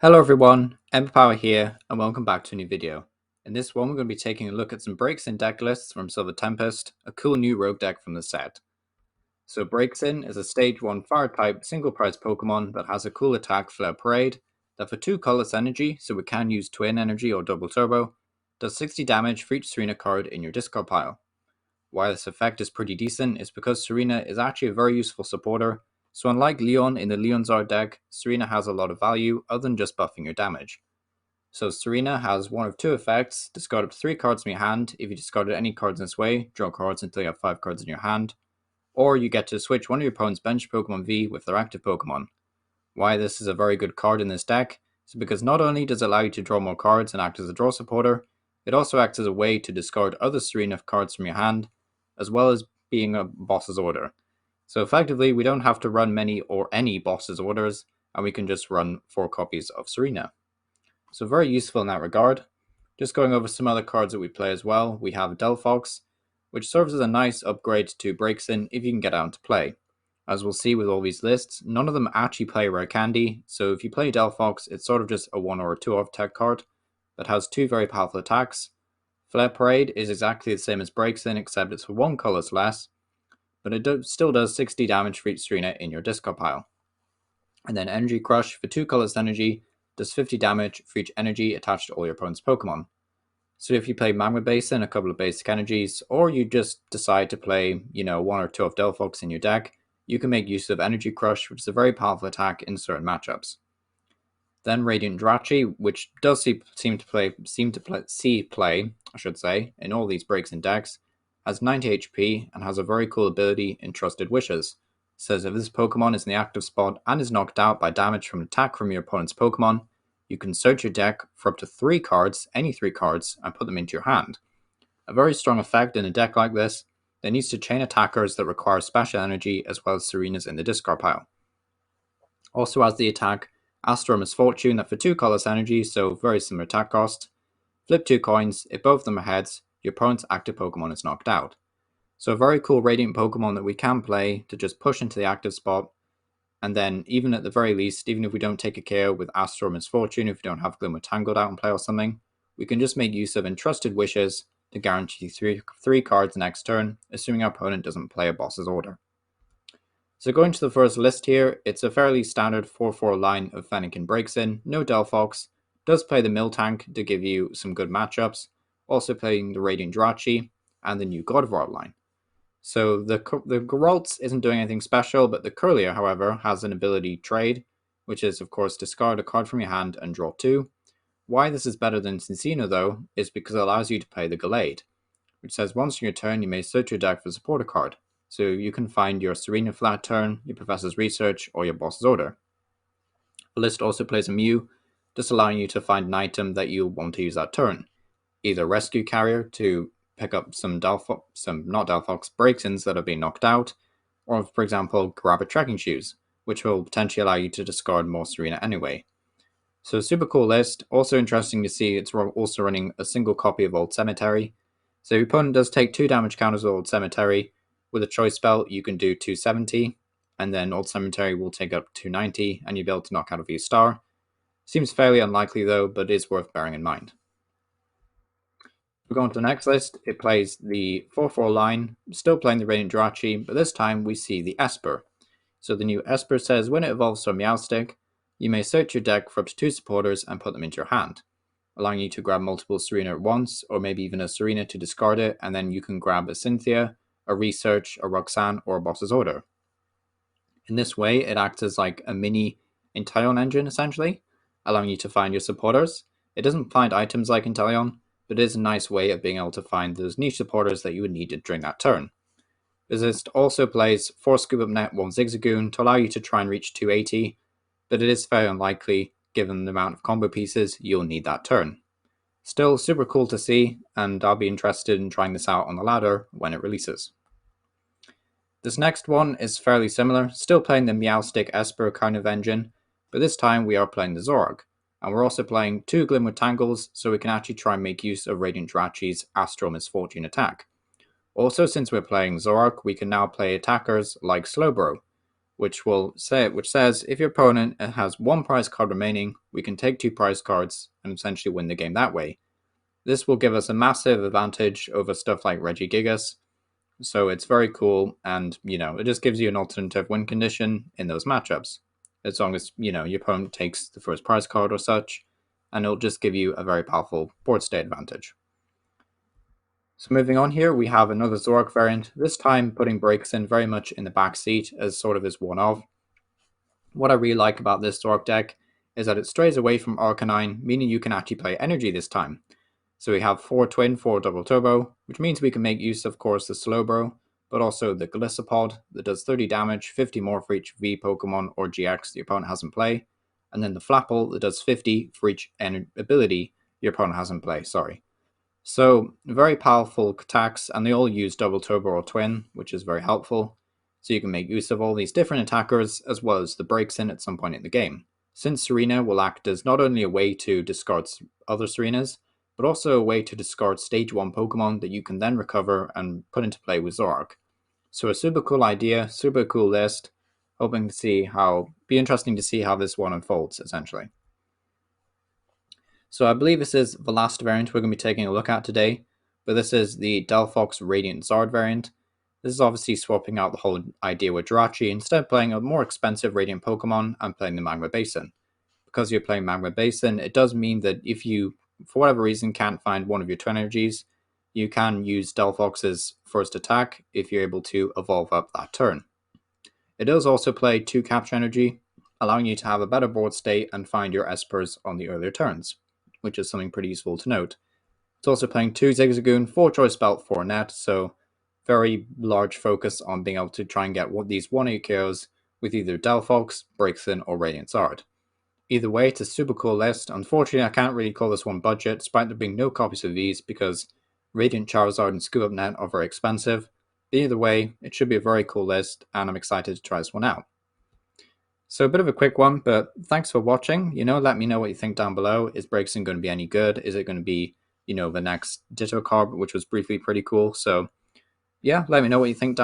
Hello everyone, Empower here, and welcome back to a new video. In this one, we're going to be taking a look at some Braxien deck lists from Silver Tempest, a cool new rogue deck from the set. So Braxien is a stage 1 fire-type single-price Pokemon that has a cool attack Flare Parade, that for 2 colorless energy, so we can use Twin Energy or Double Turbo, does 60 damage for each Serena card in your discard pile. Why this effect is pretty decent is because Serena is actually a very useful supporter. So unlike Leon in the Leonzard deck, Serena has a lot of value other than just buffing your damage. So Serena has one of two effects: discard up to 3 cards from your hand. If you discarded any cards in this way, draw cards until you have 5 cards in your hand. Or you get to switch one of your opponent's bench Pokemon V with their active Pokemon. Why this is a very good card in this deck is because not only does it allow you to draw more cards and act as a draw supporter, it also acts as a way to discard other Serena cards from your hand, as well as being a boss's order. So effectively, we don't have to run many or any boss's orders, and we can just run 4 copies of Serena. So very useful in that regard. Just going over some other cards that we play as well, we have Delphox, which serves as a nice upgrade to Braxien if you can get out into play. As we'll see with all these lists, none of them actually play Rare Candy, so if you play Delphox, it's sort of just a 1 or a 2 off tech card that has 2 very powerful attacks. Flare Parade is exactly the same as Braxien, except it's for 1 colorless less, but it still does 60 damage for each Serena in your discard pile. And then Energy Crush for 2 colorless energy does 50 damage for each energy attached to all your opponent's Pokemon. So if you play Magma Basin, a couple of basic energies, or you just decide to play, 1 or 2 of Delphox in your deck, you can make use of Energy Crush, which is a very powerful attack in certain matchups. Then Radiant Jirachi, which does seem to see play, in all these Braxien decks, has 90 HP and has a very cool ability in Trusted Wishes. It says if this Pokemon is in the active spot and is knocked out by damage from an attack from your opponent's Pokemon, you can search your deck for up to 3 cards, any 3 cards, and put them into your hand. A very strong effect in a deck like this that needs to chain attackers that require special energy as well as Serenas in the discard pile. Also has the attack Astro Misfortune that for 2 colorless energy, so very similar attack cost. Flip 2 coins, if both of them are heads, your opponent's active Pokemon is knocked out. So a very cool Radiant Pokemon that we can play to just push into the active spot, and then even at the very least, even if we don't take a KO with Astro Misfortune, if we don't have Glimmer Tangled out in play or something, we can just make use of Entrusted Wishes to guarantee 3 cards next turn, assuming our opponent doesn't play a boss's order. So going to the first list here, it's a fairly standard 4-4 line of Fennekin Braxien, no Delphox, does play the Miltank to give you some good matchups, also playing the Radiant Jirachi and the new God of War line. So the Geralt's isn't doing anything special, but the Curlier, however, has an ability trade, which is of course discard a card from your hand and draw 2. Why this is better than Cincino though, is because it allows you to play the Gallade, which says once on your turn you may search your deck for a supporter card. So you can find your Serena flat turn, your Professor's Research, or your Boss's Order. The list also plays a Mew, just allowing you to find an item that you want to use that turn. Either Rescue Carrier to pick up some not Delphox Braxiens that have been knocked out, or for example, grab a Trekking Shoes, which will potentially allow you to discard more Serena anyway. So super cool list. Also interesting to see it's also running a single copy of Old Cemetery. So your opponent does take 2 damage counters with Old Cemetery. With a choice spell, you can do 270, and then Old Cemetery will take up 290, and you'll be able to knock out a V-Star. Seems fairly unlikely though, but is worth bearing in mind. We go on to the next list. It plays the 4-4 line, still playing the Radiant Jirachi, but this time we see the Esper. So the new Esper says when it evolves to a Meowstic, you may search your deck for up to 2 supporters and put them into your hand, allowing you to grab multiple Serena at once, or maybe even a Serena to discard it, and then you can grab a Cynthia, a Research, a Roxanne, or a Boss's Order. In this way, it acts as like a mini Inteleon engine, essentially, allowing you to find your supporters. It doesn't find items like Inteleon, but it is a nice way of being able to find those niche supporters that you would need during that turn. This list also plays 4 Scoop Up Net, 1 Zigzagoon to allow you to try and reach 280, but it is very unlikely, given the amount of combo pieces you'll need that turn. Still super cool to see, and I'll be interested in trying this out on the ladder when it releases. This next one is fairly similar, still playing the Meowstic Esper kind of engine, but this time we are playing the Zorg, and we're also playing 2 Glimmer Tangles, so we can actually try and make use of Radiant Jirachi's Astral Misfortune attack. Also, since we're playing Zorg, we can now play attackers like Slowbro, which says if your opponent has one prize card remaining, we can take 2 prize cards and essentially win the game that way. This will give us a massive advantage over stuff like Regigigas, so it's very cool, and it just gives you an alternative win condition in those matchups, as long as your opponent takes the first prize card or such, and it'll just give you a very powerful board state advantage. So moving on here, we have another Zoroark variant, this time putting Braxien very much in the back seat as sort of his one-of. What I really like about this Zoroark deck is that it strays away from Arcanine, meaning you can actually play Energy this time. So we have 4 Twin, 4 Double Turbo, which means we can make use of course the Slowbro, but also the Gliscopod that does 30 damage, 50 more for each V Pokemon or GX the opponent has in play, and then the Flapple that does 50 for each ability your opponent has in play, So very powerful attacks, and they all use Double Turbo or Twin, which is very helpful. So you can make use of all these different attackers as well as the Braxien at some point in the game. Since Serena will act as not only a way to discard other Serenas, but also a way to discard Stage 1 Pokemon that you can then recover and put into play with Zoroark. So a super cool idea, super cool list. Hoping to see be interesting to see how this one unfolds, essentially. So I believe this is the last variant we're going to be taking a look at today, but this is the Delphox Radiant Zard variant. This is obviously swapping out the whole idea with Jirachi, instead playing a more expensive Radiant Pokemon and playing the Magma Basin. Because you're playing Magma Basin, it does mean that if you, for whatever reason, can't find one of your twin energies, you can use Delphox's first attack if you're able to evolve up that turn. It does also play 2 Capture Energy, allowing you to have a better board state and find your Espers on the earlier turns, which is something pretty useful to note. It's also playing 2 Zigzagoon, 4 Choice Belt, 4 Net, so very large focus on being able to try and get these 1-8 KOs with either Delphox, Braxien, or Radiant Zard. Either way, it's a super cool list. Unfortunately, I can't really call this one budget, despite there being no copies of these, because Radiant Charizard and Scoop Up Net are very expensive. But either way, it should be a very cool list, and I'm excited to try this one out. So a bit of a quick one, but thanks for watching. Let me know what you think down below. Is Braxien going to be any good? Is it going to be, the next Ditto card, which was briefly pretty cool? So yeah, let me know what you think down